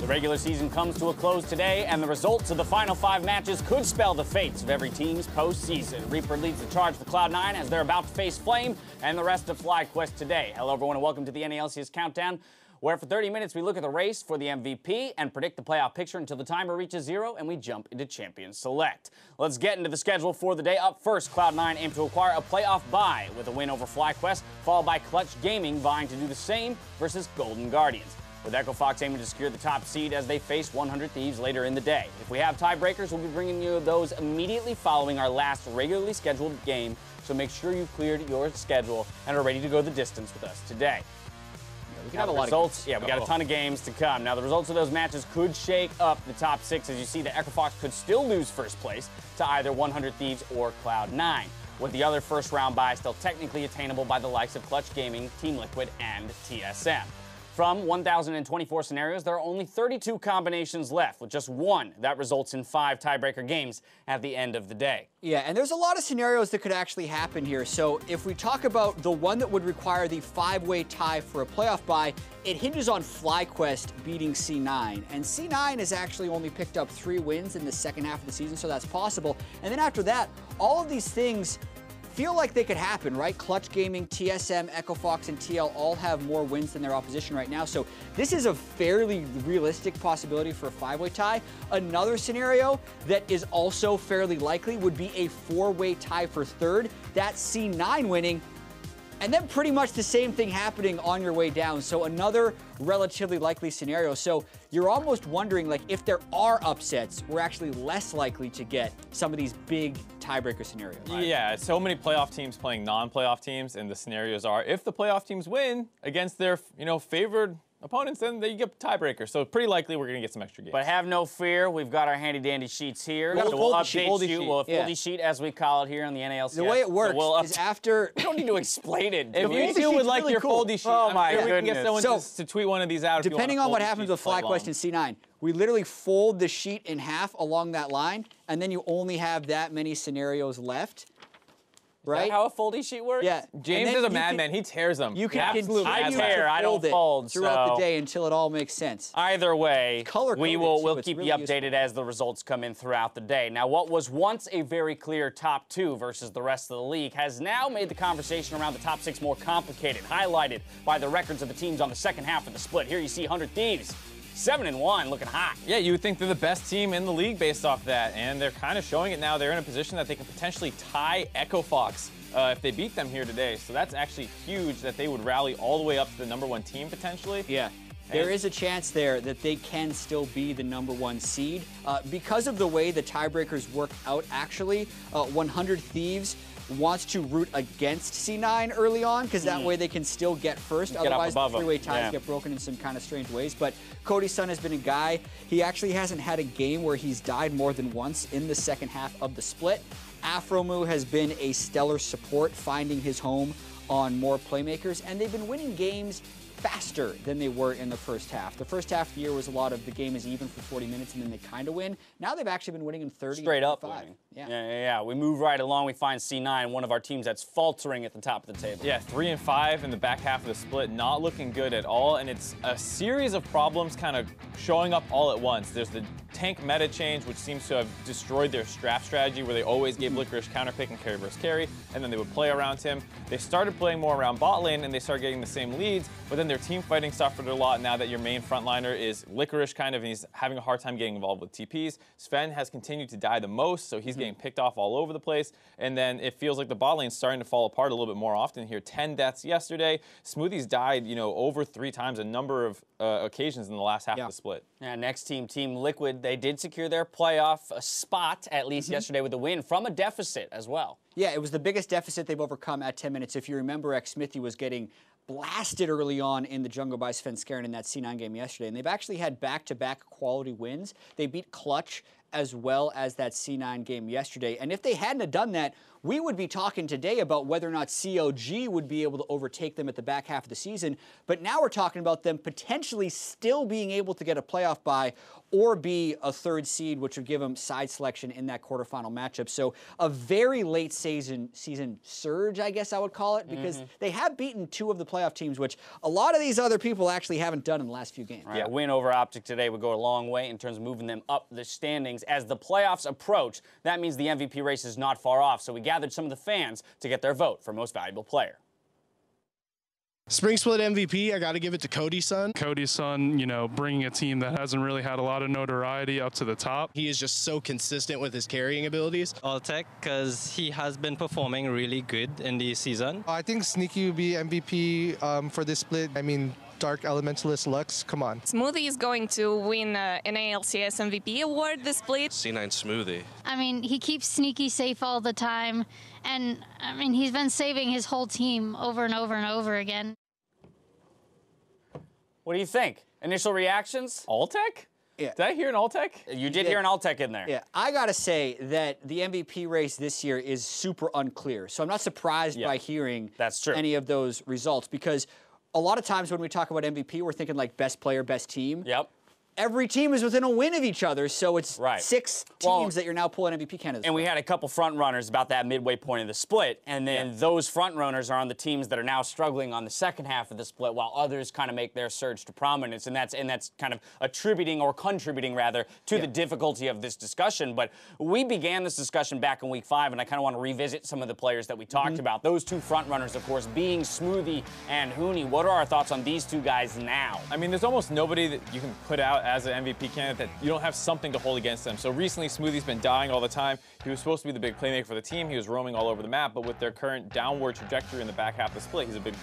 The regular season comes to a close today, and the results of the final 5 matches could spell the fates of every team's postseason. Reaper leads the charge for Cloud9 as they're about to face Flame and the rest of FlyQuest today. Hello, everyone, and welcome to the LCS Countdown, where for 30 minutes we look at the race for the MVP and predict the playoff picture until the timer reaches 0 and we jump into Champions Select. Let's get into the schedule for the day. Up first, Cloud9 aim to acquire a playoff bye with a win over FlyQuest, followed by Clutch Gaming vying to do the same versus Golden Guardians, with EchoFox aiming to secure the top seed as they face 100 Thieves later in the day. If we have tiebreakers, we'll be bringing you those immediately following our last regularly scheduled game, so make sure you've cleared your schedule and are ready to go the distance with us today. We got a lot of results. Yeah, we got a ton of games to come. Now, the results of those matches could shake up the top 6. As you see, the EchoFox could still lose first place to either 100 Thieves or Cloud9, with the other first round bye still technically attainable by the likes of Clutch Gaming, Team Liquid, and TSM. From 1,024 scenarios, there are only 32 combinations left, with just one that results in 5 tiebreaker games at the end of the day. Yeah, and there's a lot of scenarios that could actually happen here. So if we talk about the one that would require the 5-way tie for a playoff bye, it hinges on FlyQuest beating C9. And C9 has actually only picked up 3 wins in the second half of the season, so that's possible. And then after that, all of these things feel like they could happen, right? Clutch Gaming, TSM, EchoFox, and TL all have more wins than their opposition right now. So this is a fairly realistic possibility for a 5-way tie. Another scenario that is also fairly likely would be a 4-way tie for third. That's C9 winning, and then pretty much the same thing happening on your way down. So another relatively likely scenario. So you're almost wondering, like, if there are upsets, we're actually less likely to get some of these big tiebreaker scenarios. Yeah, so many playoff teams playing non-playoff teams, and the scenarios are if the playoff teams win against their, favored opponents, then they get tiebreakers. So pretty likely we're going to get some extra games. But have no fear, we've got our handy-dandy sheets here. We'll update you. Well, a foldy sheet, as we call it here on the NALCS. The way it works is after... You don't need to explain it. If you two would like your foldy sheet, oh my goodness. We can get someone to tweet one of these out. Depending on what happens with FlyQuest and C9, we literally fold the sheet in half along that line, and then you only have that many scenarios left. Right? Is that how a foldy sheet works? Yeah. James is a madman. He tears them. You can continue I tear. I don't fold. Throughout the day until it all makes sense. Either way, we'll keep you updated as the results come in throughout the day. Now, what was once a very clear top 2 versus the rest of the league has now made the conversation around the top 6 more complicated, highlighted by the records of the teams on the second half of the split. Here you see 100 Thieves. 7-1, looking hot. Yeah, you would think they're the best team in the league based off that, and they're kind of showing it now. They're in a position that they can potentially tie EchoFox if they beat them here today. So that's actually huge that they would rally all the way up to the #1 team potentially. Yeah. There is a chance there that they can still be the #1 seed. Because of the way the tiebreakers work out, actually, 100 Thieves wants to root against C9 early on, because that way they can still get first. Otherwise, the 3-way ties get broken in some kind of strange ways. But Cody's son has been a guy. He actually hasn't had a game where he's died more than once in the second half of the split. Afromu has been a stellar support, finding his home on more playmakers, and they've been winning games faster than they were in the first half. The first half of the year was a lot of the game is even for 40 minutes and then they kind of win. Now they've actually been winning in 30. Straight up winning. Yeah. We move right along. We find C9, one of our teams that's faltering at the top of the table. Yeah, 3-5 in the back half of the split, not looking good at all, and it's a series of problems kind of showing up all at once. There's the tank meta change, which seems to have destroyed their draft strategy, where they always gave Licorice counterpick and carry versus carry, and then they would play around him. They started playing more around bot lane, and they started getting the same leads, but then their team fighting suffered a lot now that your main frontliner is Licorice kind of, and he's having a hard time getting involved with TPs. Sven has continued to die the most, so he's getting picked off all over the place, and then it feels like the bot lane's starting to fall apart a little bit more often here. 10 deaths yesterday. Smoothie's died, over 3 times, a number of occasions in the last half of the split. Yeah, next team, Team Liquid, they did secure their playoff spot, at least yesterday, with a win from a deficit as well. Yeah, it was the biggest deficit they've overcome at 10 minutes. If you remember, Smithy was getting blasted early on in the jungle by Sven Skaren in that C9 game yesterday, and they've actually had back-to-back quality wins. They beat Clutch as well as that C9 game yesterday, and if they hadn't have done that, we would be talking today about whether or not COG would be able to overtake them at the back half of the season, but now we're talking about them potentially still being able to get a playoff bye or be a 3rd seed, which would give him side selection in that quarterfinal matchup. So a very late season surge, I guess I would call it, because they have beaten 2 of the playoff teams, which a lot of these other people actually haven't done in the last few games. Right, a win over Optic today would go a long way in terms of moving them up the standings. As the playoffs approach, that means the MVP race is not far off. So we gathered some of the fans to get their vote for most valuable player. Spring Split MVP, I got to give it to Cody's son. Cody's son, you know, bringing a team that hasn't really had a lot of notoriety up to the top. He is just so consistent with his carrying abilities. Alltech, because he has been performing really good in the season. I think Sneaky will be MVP for this split. I mean, Dark Elementalist Lux, come on. Smoothie is going to win an LCS MVP award this split. C9 Smoothie. I mean, he keeps Sneaky safe all the time, and I mean, he's been saving his whole team over and over and over again. What do you think? Initial reactions? Alltech? Yeah. Did I hear an Alltech? You did hear an Alltech in there. Yeah, I gotta say that the MVP race this year is super unclear. So I'm not surprised by hearing any of those results, because a lot of times when we talk about MVP, we're thinking like best player, best team. Yep. Every team is within a win of each other, so it's 6 teams that you're now pulling MVP candidates And for. we had a couple front runners about that midway point of the split, and then those front runners are on the teams that are now struggling on the second half of the split, while others kind of make their surge to prominence, and that's kind of attributing or contributing rather to the difficulty of this discussion. But we began this discussion back in week 5, and I kind of want to revisit some of the players that we talked about. Those 2 front runners, of course, being Smoothie and Hooney. What are our thoughts on these 2 guys now? I mean, there's almost nobody that you can put out as an MVP candidate that you don't have something to hold against them. So recently, Smoothie's been dying all the time. He was supposed to be the big playmaker for the team. He was roaming all over the map, but with their current downward trajectory in the back half of the split, he's a big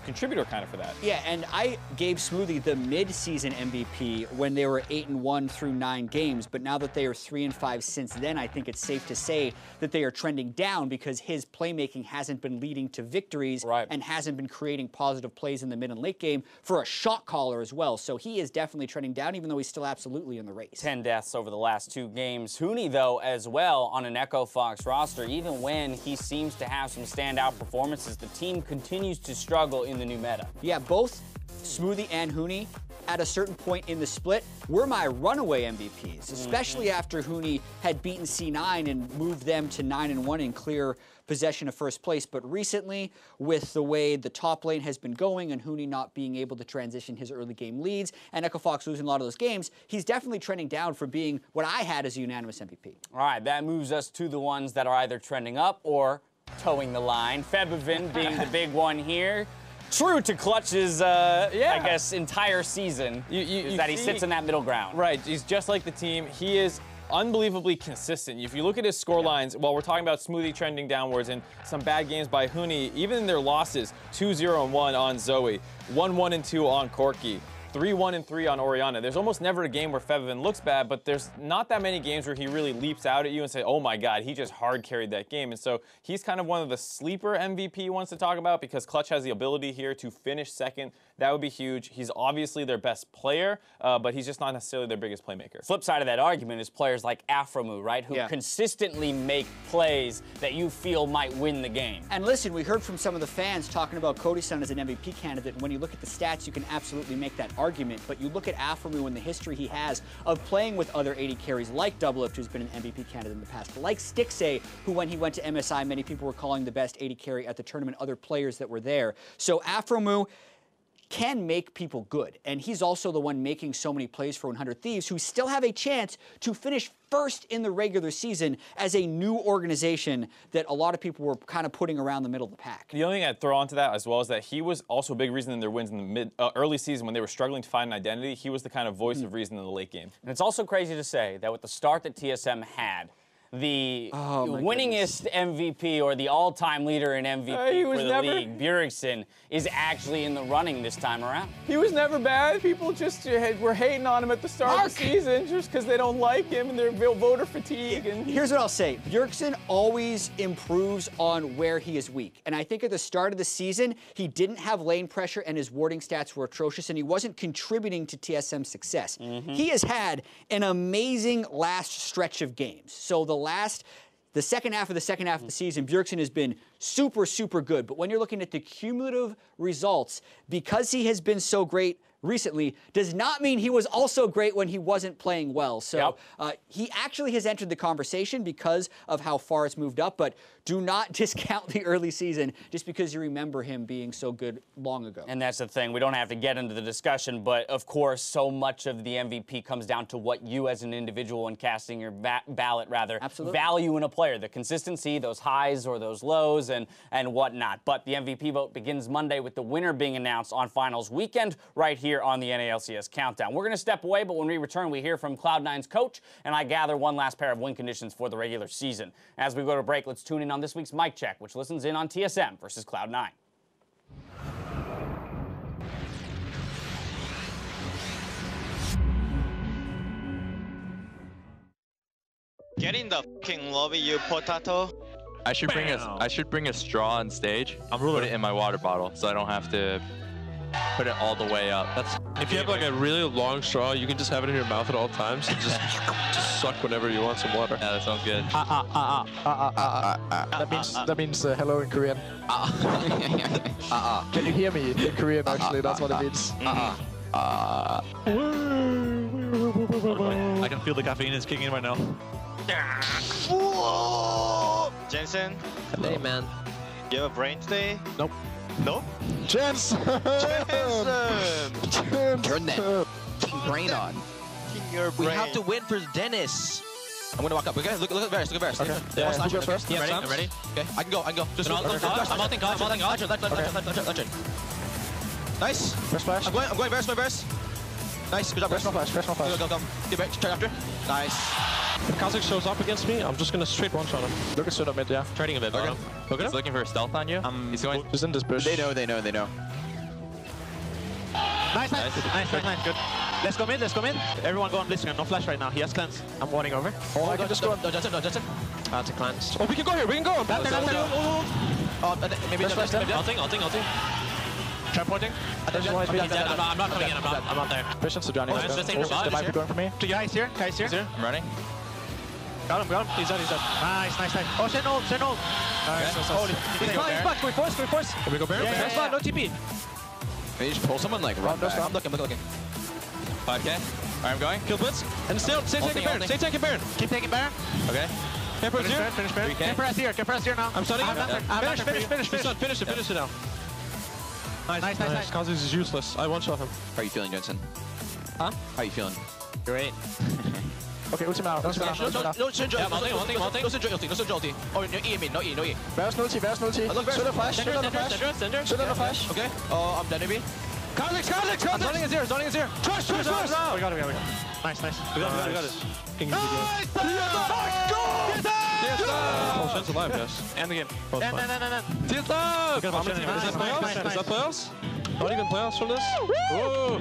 contributor kind of for that. Yeah, and I gave Smoothie the mid-season MVP when they were 8-1 through 9 games, but now that they are 3-5 since then, I think it's safe to say that they are trending down because his playmaking hasn't been leading to victories and hasn't been creating positive plays in the mid and late game for a shot caller as well. So he is definitely trending down, even though he's still absolutely in the race. 10 deaths over the last 2 games. Hooney, though, as well on an Echo Fox roster, even when he seems to have some standout performances, the team continues to struggle in the new meta. Yeah, both Smoothie and Hooney at a certain point in the split were my runaway MVPs, especially after Hooney had beaten C9 and moved them to 9-1 in clear possession of first place. But recently, with the way the top lane has been going and Hooney not being able to transition his early game leads and Echo Fox losing a lot of those games, he's definitely trending down from being what I had as a unanimous MVP. All right, that moves us to the ones that are either trending up or towing the line. Febivin being the big one here. True to Clutch's, I guess, entire season, is that he sits in that middle ground. Right, he's just like the team. He is unbelievably consistent. If you look at his score lines, while we're talking about Smoothie trending downwards and some bad games by Hooney, even in their losses, 2-0-1 on Zoe, 1-1-2 on Corki, 3-1-3 on Oriana. There's almost never a game where Febivin looks bad, but there's not that many games where he really leaps out at you and say, oh my God, he just hard carried that game. And so he's kind of one of the sleeper MVP he wants to talk about because Clutch has the ability here to finish second. That would be huge. He's obviously their best player, but he's just not necessarily their biggest playmaker. Flip side of that argument is players like Aframu, right, who consistently make plays that you feel might win the game. And listen, we heard from some of the fans talking about Cody's son as an MVP candidate. When you look at the stats, you can absolutely make that argument, but you look at Aframu and the history he has of playing with other 80 carries like Doublelift, who's been an MVP candidate in the past, like Stixay, who when he went to MSI, many people were calling the best 80 carry at the tournament, other players that were there. So Aframu can make people good, and he's also the one making so many plays for 100 Thieves, who still have a chance to finish first in the regular season as a new organization that a lot of people were kind of putting around the middle of the pack. The only thing I'd throw onto that as well is that he was also a big reason in their wins in the early season when they were struggling to find an identity. He was the kind of voice of reason in the late game. And it's also crazy to say that with the start that TSM had, the winningest MVP or the all-time leader in MVP for the league, Bjergsen, is actually in the running this time around. He was never bad. People just were hating on him at the start of the season just because they don't like him and they're voter fatigue. And here's what I'll say. Bjergsen always improves on where he is weak. And I think at the start of the season, he didn't have lane pressure and his warding stats were atrocious and he wasn't contributing to TSM's success. He has had an amazing last stretch of games. So the second half of the season, Bjergsen has been super, super good. But when you're looking at the cumulative results, because he has been so great recently does not mean he was also great when he wasn't playing well. So he actually has entered the conversation because of how far it's moved up, but do not discount the early season just because you remember him being so good long ago. And that's the thing. We don't have to get into the discussion, but of course, so much of the MVP comes down to what you as an individual in casting your ballot, value in a player, the consistency, those highs or those lows and whatnot. But the MVP vote begins Monday with the winner being announced on finals weekend right here on the NALCS Countdown. We're going to step away, but when we return, we hear from Cloud9's coach, and I gather one last pair of win conditions for the regular season. As we go to break, let's tune in on this week's Mic Check, which listens in on TSM versus Cloud9. Get in the fucking lobby, you potato. I should bring a straw on stage. Put it in my water bottle so I don't have to put it all the way up. If you have like a really long straw, you can just have it in your mouth at all times and just suck whenever you want some water. Yeah, that sounds good. That means hello in Korean. Can you hear me in Korean? Actually, that's what it means. I can feel the caffeine is kicking in right now. Jensen. Hey man. You have a brain today? Nope. Nope? Jensen! Turn that brain on. Your brain. We have to win for Dennis. I'm gonna walk up. Okay, look at Varus. Look at Varus. Okay. Yeah, who goes first? Yeah, I'm ready. Okay, I can go. Just I'm ulting God. Nice. First flash. I'm going Varus. Nice. Good job, Varus. Fresh no flash. Go. Get back. Try after. Nice. If Kha'Zix shows up against me, I'm just gonna straight one-shot him. Look at straight up mid, yeah. Trading a bit, bottom. He's looking for a stealth on you. He's going. He's in this bush. They know. Nice. Good. Let's go mid. Everyone go on Blitzcrank. No flash right now. He has cleanse. I'm warning over. Oh, I can just go. No, Jensen. That's a cleanse. Oh, we can go here. Maybe Ulting. Try pointing. I'm not coming in. I'm not there. Patience to Johnny. They might be going for me. Guys here. I'm running. Got him. He's dead. Nice. Oh, Shen ult. Nice. Holy. He's back. Can we force? Can we go Baron? Yeah. No TP. Maybe just pull someone like run back. I'm looking. 5k. Alright, I'm going. Kill Blitz. And stay taking Baron. Stay taking Baron. Keep taking Baron. Okay. Finish Baron. Can press here now. I'm stunning him. Finish. Finish it now. Nice. Kha'Zix is useless. I one-shot him. How are you feeling, Jensen? Huh? How are you feeling? Great. Okay, ulti out. No, Shinjo. Yeah, ulting. No Shinjo ulti. Oh, no E, no E. Varus no ulti. Should have flash. Flash. Okay. Oh, I'm dead maybe. Kha'Zix. Zoning is here. Trust. We got it. Nice. We got it. Nice! Oh, Shen's alive, yes. And the game. And. TSM! Is that playoffs? Not even playoffs from this? Whoa!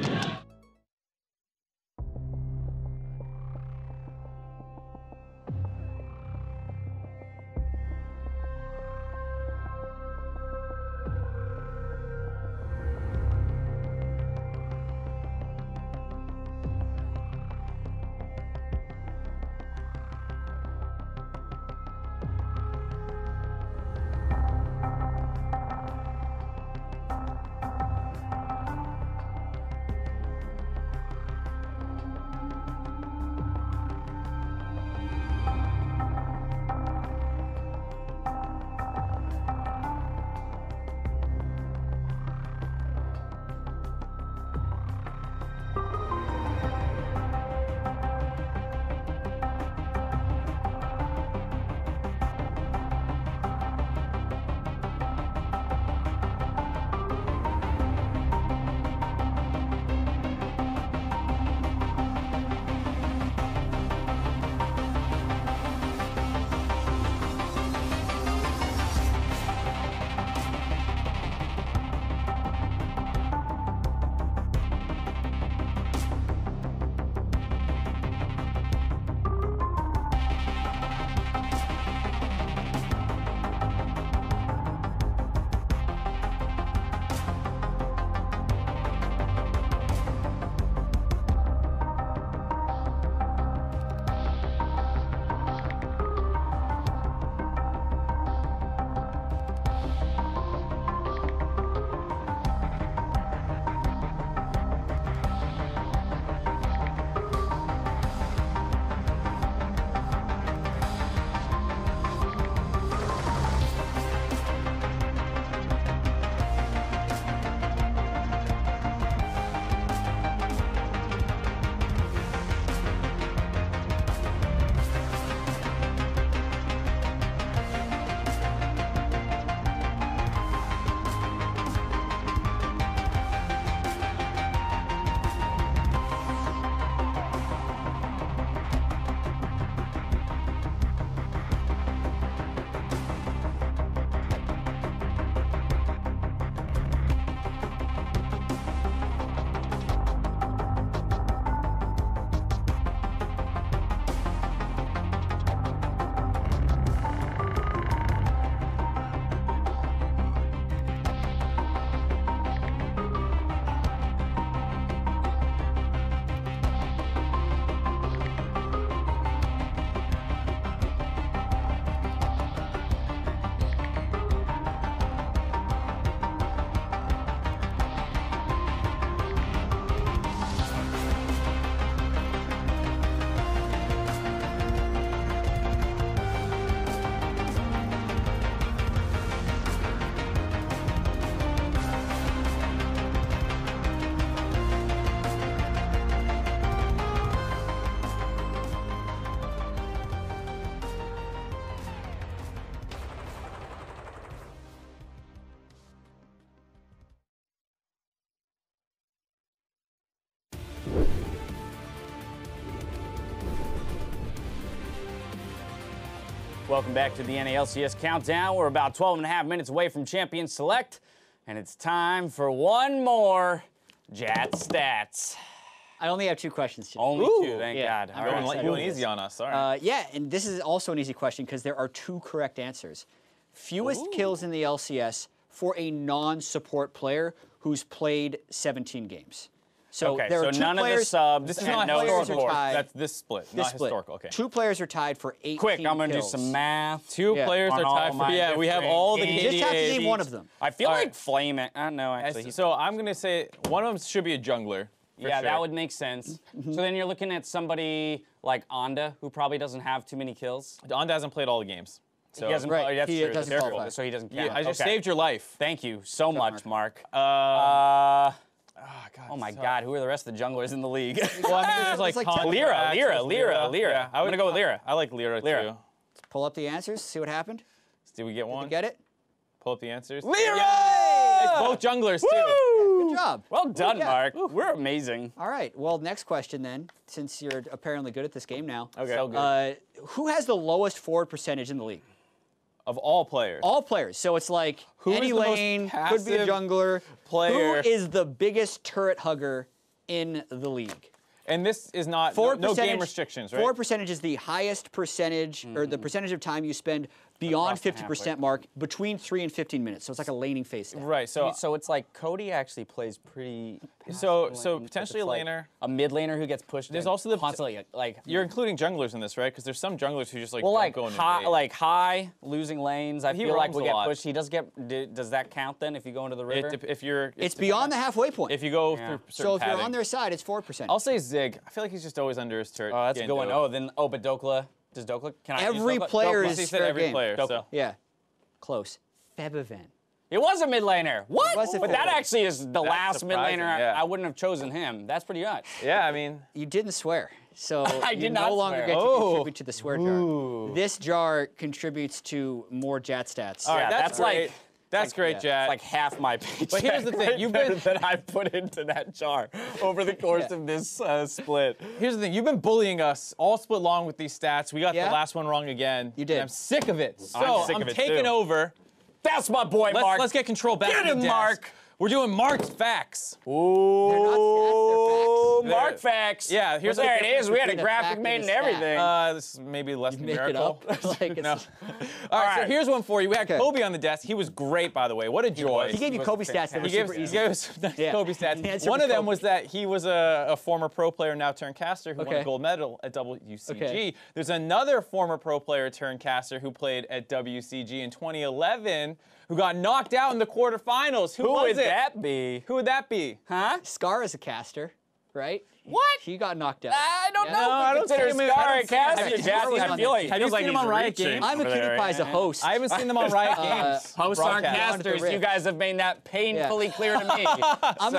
Welcome back to the NALCS Countdown. We're about 12.5 minutes away from Champion Select, and it's time for one more Jat Stats. I only have 2 questions today. Only 2, thank God. All right, going easy on us. All right. Yeah, and this is also an easy question because there are 2 correct answers. Fewest kills in the LCS for a non-support player who's played 17 games. So okay, there are 2 none players, of the subs. This is and not no historical. That's this split, not historical. Okay. 2 players are tied for 18 Quick, I'm going to do kills. some math. 2 players are tied for. Yeah, we have all the You just have to name one of them. I feel like Flame. No, actually. So I'm going to say one of them should be a jungler. Yeah, that would make sense. So then you're looking at somebody like Onda, who probably doesn't have too many kills. Onda hasn't played all the games. So. He hasn't. Right. That's He true. doesn't Careful. qualify. So he doesn't count. Yeah, I just saved your life. Thank you so much, Mark. God, oh my God, who are the rest of the junglers in the league? Well, I mean, there's like Lyra. Yeah, I'm gonna go with Lyra. I like Lyra too. Let's pull up the answers, see what happened. Did we get one? Did we get it? Pull up the answers. Lyra! Yay! It's both junglers too. Good job. Well done, Mark. We're amazing. All right. Well, next question then, since you're apparently good at this game now. Okay. So good. Who has the lowest forward percentage in the league? Of all players. All players. So it's like any lane, could be a jungler. Player. Who is the biggest turret hugger in the league? And this is not no game restrictions, right? Forward percentage is the highest percentage, or the percentage of time you spend beyond 50% mark between 3 and 15 minutes. So it's like a laning phase stat. Right. So it's like Cody actually plays pretty. So potentially a laner, a mid laner who gets pushed. There's also the constantly like you're including junglers in this, right? Because there's some junglers who just like don't go in high losing lanes. I feel like we get pushed. He does get. Does that count then if you go into the river? It's beyond the halfway point. If you go through so if you're on their side, it's 4%. I'll say Zig. I feel like he's just always under his turret. Oh, that's a good one. But Dokla. Does Dokla? Can I? Every player is fair every game. player. So. Yeah. Close. Febiven. It was a mid laner. What? But that actually is the last mid laner. Yeah. I wouldn't have chosen him. That's pretty nuts. Yeah, I mean. You didn't swear. So I did not no longer swear. get to contribute to the swear jar. This jar contributes to more Jat stats. All right, that's great. That's great, Jat. It's like half my paycheck. But here's the thing, you've been that I put into that jar over the course of this split. Here's the thing, you've been bullying us all split long with these stats. We got the last one wrong again. You did. And I'm sick of it. So sick of it taking too. over. That's my boy, Mark. Let's get control back. Get him, Mark. We're doing Mark's facts. Ooh, Mark facts. Yeah, here's there it is. We had a between a graphic fact made and and a stat. everything. This is maybe less Make it numerical. up. Like No. All right, so here's one for you. We had Okay. Kobe on the desk. He was great, by the way. What a joy. He gave you Kobe stats that were He gave super he easy. gave us nice Kobe He answered stats. One with of them Kobe. was that he was a former pro player, now turned caster, who won a Okay. gold medal at WCG. Okay. There's another former pro player turned caster who played at WCG in 2011 who got knocked out in the quarterfinals. Who was would it? that be? Who would that be? Huh? Scar is a caster, right? What? He got knocked out. I don't know. I I don't consider see him in- Scar I a don't see him- caster. Have you Jazz, seen him I on feel the- like have you feels like seen him he's on Riot reaching Games? I'm a over cutie there. pie as a host. I haven't seen them on Riot Games. Hosts aren't broadcast. casters. Rift. You guys have made that painfully clear to me. I'm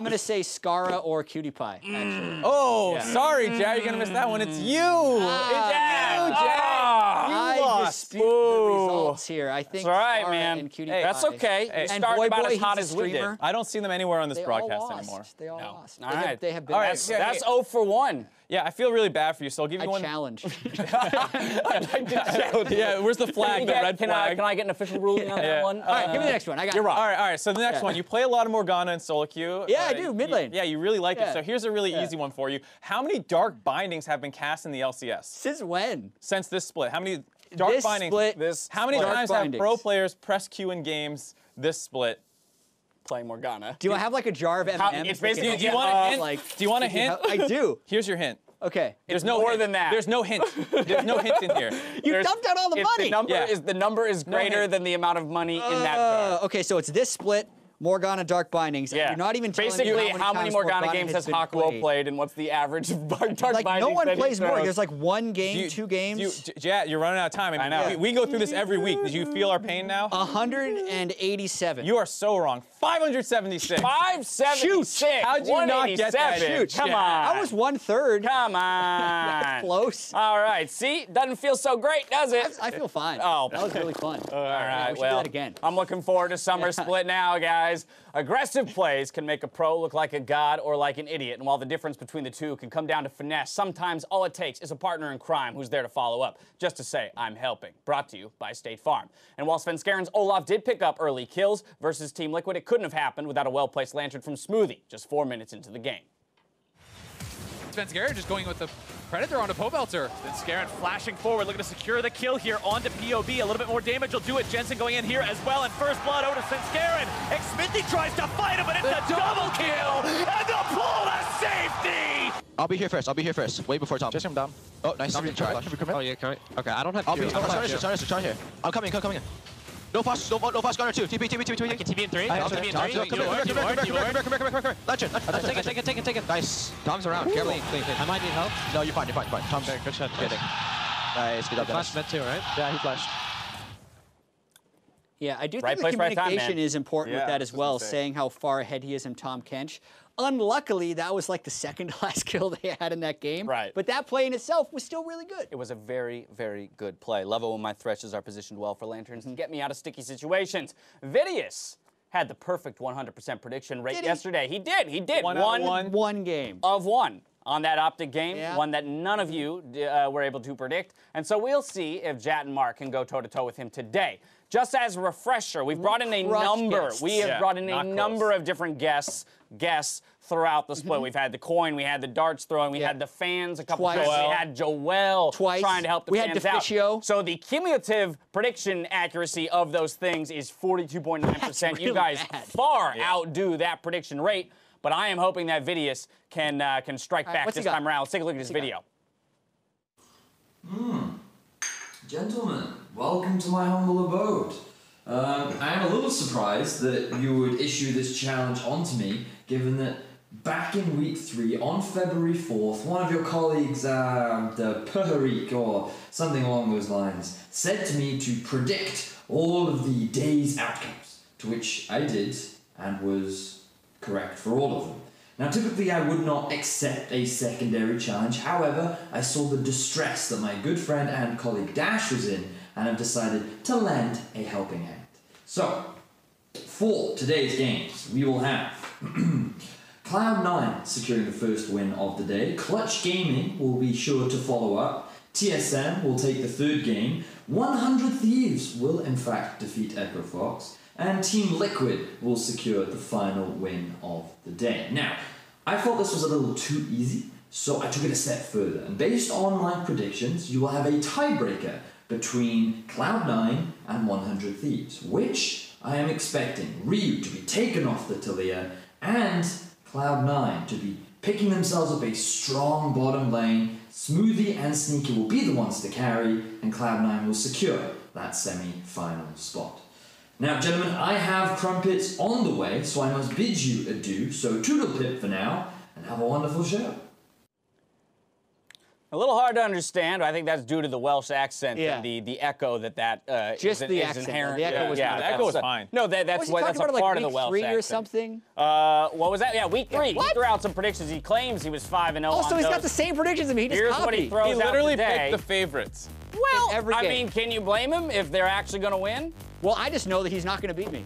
gonna say Scara or Cutie Pie. Actually. Oh, Yeah. sorry, Jared, you're gonna miss that one. It's you. I dispute the results here. I think It's all right, Scara man. and Cutie Hey, Pie. that's okay. Hey, You and started Boy about Boy, as hot he's as a we did. streamer. I don't see them anywhere on this They broadcast all lost. anymore. They all lost. All right. They have been. All right, lost. yeah, That's 0 for 1. Yeah, I feel really bad for you, so I'll give you I one. challenge. Yeah, where's the flag, the red flag? Can I get an official ruling on that one? All right, give me the next one. I got. You're right. All right, so the next one. You play a lot of Morgana and solo queue. Yeah, I do, mid lane. Yeah, you really like Yeah. it. So here's a really easy one for you. How many dark bindings have been cast in the LCS? Since when? Since this split. How many dark This bindings? split. How many Dark times bindings. have pro players pressed Q in games this split? Playing Morgana. Do I have like a jar of M&Ms? It's basically- Do you want a hint? Like, Do you want a hint? I do. Here's your hint. Okay. There's no more hint. than that. There's no hint. There's no hint in here. You dumped out all the If money. the number is greater hint. than the amount of money in that jar. Okay, so it's this split, Morgana Dark Bindings. Yeah. You're not even telling me basically how many times Morgana games has been Hakuo played and what's the average of Dark Like Bindings no one that he plays more. throws? There's like one game, 2 games. Jat, you're running out of time. I know. We go through this every week. Did you feel our pain now? 187. You are so wrong. 576. 576. How'd you not get that? 187. Shoot. Come Yeah. on. I was 1/3. Come on. Close. All right. See, doesn't feel so great, does it? I feel fine. Oh. that was really fun. All right. we should do Well, that again. I'm looking forward to summer split now, guys. guys. Aggressive plays can make a pro look like a god or like an idiot, and while the difference between the two can come down to finesse, sometimes all it takes is a partner in crime who's there to follow up, just to say, I'm helping. Brought to you by State Farm. And while Svenskeren's Olaf did pick up early kills versus Team Liquid, it couldn't have happened without a well-placed lantern from Smoothie, just 4 minutes into the game. Svenskeren just going with the Predator onto Pobelter. Svenskeren flashing forward, looking to secure the kill here onto POB. A little bit more damage will do it. Jensen going in here as well, and first blood over to Svenskeren. Xmithy tries to fight him, but it's a double kill, and the pull to safety! I'll be here first. I'll be here first. Way before Tom. Just him down. Oh, nice. Oh, yeah, can I? Okay, I don't have to. Start here. I'm coming in. No fast gunner 2. TP. I can TP in 3. I'll TP in 3. Come here. Legend. Take it. Nice. Tom's around. Careful. I might need help. No, you're fine. Tom's okay, good shot. kidding. Nice. Good job, Flash met too, right? Yeah, he flashed. Yeah, I do Right think place, the right time, communication man. is important with that as well, saying how far ahead he is in Tom Kench. Unluckily, that was like the second last kill they had in that game. Right. But that play in itself was still really good. It was a very, very good play. Love it when my threshes are positioned well for lanterns and get me out of sticky situations. Vidius had the perfect 100% prediction rate yesterday. He did. One game. Of one on that Optic game, Yeah. one that none of you were able to predict. And so we'll see if Jat and Mark can go toe-to-toe with him today. Just as a refresher, we've brought in a number. Guests. We have brought in a number of different guests throughout the split. We've had the coin, we had the darts throwing, we had the fans a couple times. We had Joel trying to help the fans out. So the cumulative prediction accuracy of those things is 42.9%. Really you guys bad. far outdo that prediction rate. But I am hoping that Vidius can strike back this time around. Let's take a look at this video. Gentlemen, welcome to my humble abode. I am a little surprised that you would issue this challenge onto me, given that back in week 3, on February 4th, one of your colleagues, the Puharik or something along those lines, said to me to predict all of the day's outcomes, to which I did and was correct for all of them. Now, typically I would not accept a secondary challenge. However, I saw the distress that my good friend and colleague Dash was in, and have decided to lend a helping hand. So, for today's games, we will have Cloud9 securing the first win of the day. Clutch Gaming will be sure to follow up. TSM will take the third game. 100 Thieves will in fact defeat Echo Fox. And Team Liquid will secure the final win of the day. Now, I thought this was a little too easy, so I took it a step further. And based on my predictions, you will have a tiebreaker between Cloud9 and 100 Thieves, which I am expecting Ryu to be taken off the Talia and Cloud9 to be picking themselves up a strong bottom lane. Smoothie and Sneaky will be the ones to carry, and Cloud9 will secure that semi-final spot. Now, gentlemen, I have crumpets on the way, so I must bid you adieu. So toodle pip for now, and have a wonderful show. A little hard to understand, but I think that's due to the Welsh accent and the echo that Just is, the is accent. inherent. The echo was the echo was fine. No, that's was he what talking that's a about, part like, of the Welsh week 3 accent. or something? What was that? Yeah, week 3. What? He threw out some predictions. He claims he was 5-0. Also, on he's those. got the same predictions as me. He just Here's copied. what he throws He literally out today. picked the favorites. Well, every I game. mean, can you blame him if they're actually going to win? Well, I just know that he's not going to beat me.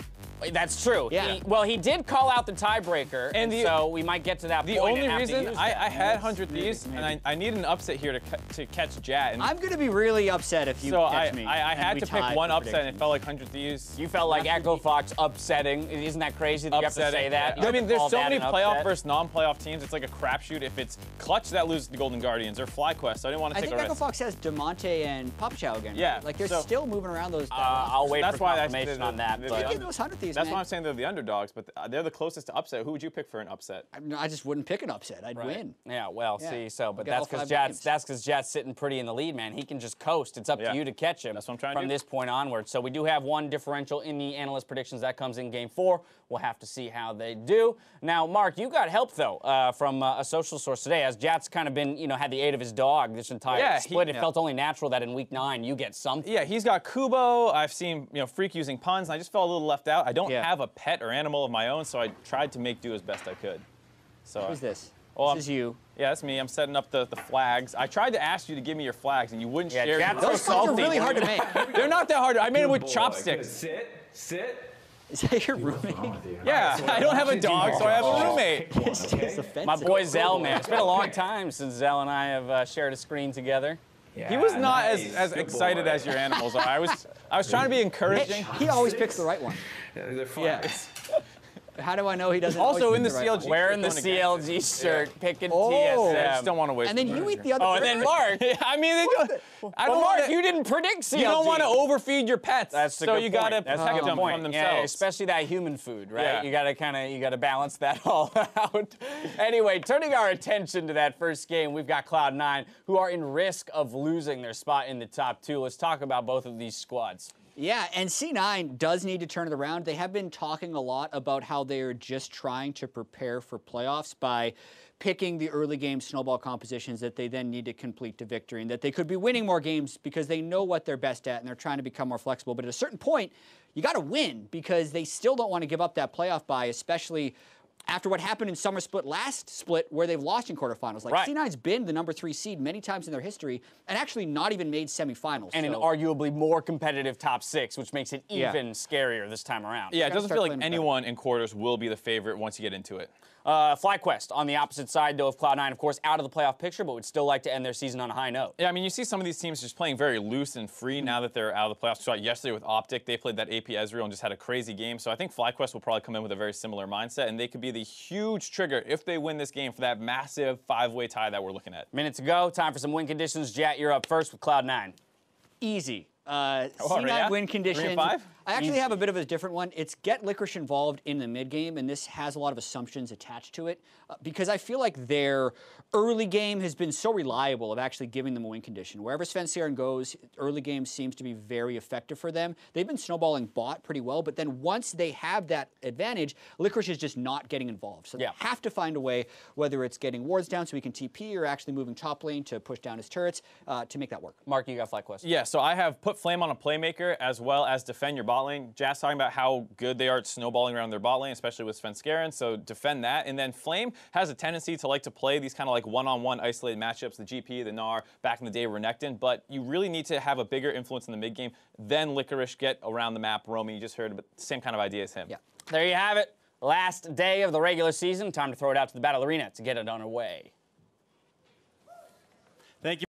That's true. Yeah. He did call out the tiebreaker, and so we might get to that point. The only and have to reason use I that. had 100 Thieves, and I need an upset here to catch Jat. And I'm going to be really upset if you catch me. I had and to we pick tie one for upset, and it predictions. felt like 100 Thieves. You felt like Echo Fox upsetting. Isn't that crazy that you have to say that? I mean, there's Call so that many an playoff upset? versus non-playoff teams. It's like a crapshoot. If it's Clutch that loses to Golden Guardians or FlyQuest, so I didn't want to I take think a Echo risk. Fox has DeMonte and Pop Chow again. Yeah, Like, they're so- still moving around those. I'll wait That's for why confirmation on that. Look at those 100 Thieves, That's man. why I'm saying they're the underdogs, but they're the closest to upset. Who would you pick for an upset? I just wouldn't pick an upset. I'd win. Yeah, well, Yeah. see, so, but Got that's all because 5 Jat's games. that's because Jat's sitting pretty in the lead, man. He can just coast. It's up to you to catch him. That's what I'm trying to from do. this point onward. So we do have one differential in the analyst predictions that comes in Game 4. We'll have to see how they do. Now, Mark, you got help though from a social source today, as Jat's kind of been, had the aid of his dog this entire split. It felt only natural that in Week 9 you get something. Yeah, he's got Kubo. I've seen Freak using puns, and I just felt a little left out. I don't have a pet or animal of my own, so I tried to make do as best I could. So Who's this? Well, This is you. Yeah, that's me. I'm setting up the flags. I tried to ask you to give me your flags, and you wouldn't share. Those flags are really hard to make. They're not that hard. I made them with chopsticks. Sit. Is that your roommate? Yeah, I don't have a dog, so I have a roommate. My boy Zell, man. It's been a long time since Zell and I have shared a screen together. Yeah, he was not as excited as your animals are. I was trying to be encouraging. He always picks the right one. Yeah, they're fun. Yeah. How do I know he doesn't? Also in the CLG, CLG, wearing the CLG shirt, picking TSM. TSM. I just don't want to waste. And then you eat the other. Oh, and then Mark. I mean, I don't Mark, want you didn't predict CLG. You don't want to overfeed your pets. That's so you got to protect them from themselves. Yeah, especially that human food, right? Yeah. You got to balance that all out. Anyway, turning our attention to that first game, we've got Cloud9, who are in risk of losing their spot in the top 2. Let's talk about both of these squads. Yeah, and C9 does need to turn it around. They have been talking a lot about how they're just trying to prepare for playoffs by picking the early game snowball compositions that they then need to complete to victory, and that they could be winning more games because they know what they're best at and they're trying to become more flexible. But at a certain point, you got to win because they still don't want to give up that playoff bye, especially after what happened in Summer Split last split where they've lost in quarterfinals. Like, C9's been the number 3 seed many times in their history and actually not even made semifinals. And an arguably more competitive top 6, which makes it even scarier this time around. Yeah, it doesn't feel like anyone in quarters will be the favorite once you get into it. FlyQuest on the opposite side, though, of Cloud9, of course, out of the playoff picture, but would still like to end their season on a high note. Yeah, I mean, you see some of these teams just playing very loose and free now that they're out of the playoffs. We saw it yesterday with Optic. They played that AP Ezreal and just had a crazy game. So I think FlyQuest will probably come in with a very similar mindset, and they could be the huge trigger if they win this game for that massive 5-way tie that we're looking at. Minutes ago, time for some win conditions. Jat, you're up first with Cloud9. Easy. C9 win condition. 3 and 5? I actually have a bit of a different one. It's get Licorice involved in the mid game, and this has a lot of assumptions attached to it because I feel like their early game has been so reliable of actually giving them a win condition. Wherever Svenskeren goes, early game seems to be very effective for them. They've been snowballing bot pretty well, but then once they have that advantage, Licorice is just not getting involved. So they have to find a way, whether it's getting wards down so he can TP or actually moving top lane to push down his turrets to make that work. Mark, you got FlyQuest. Yeah, so I have put Flame on a playmaker as well as defend your bot lane. Jazz talking about how good they are at snowballing around their bot lane, especially with Svenskeren, so defend that. And then Flame has a tendency to like to play these kind of like one-on-one isolated matchups, the GP, the Gnar, back in the day Renekton, but you really need to have a bigger influence in the mid game than Licorice, get around the map roaming. You just heard the same kind of idea as him. Yeah. There you have it. Last day of the regular season. Time to throw it out to the Battle Arena to get it on our way. Thank you.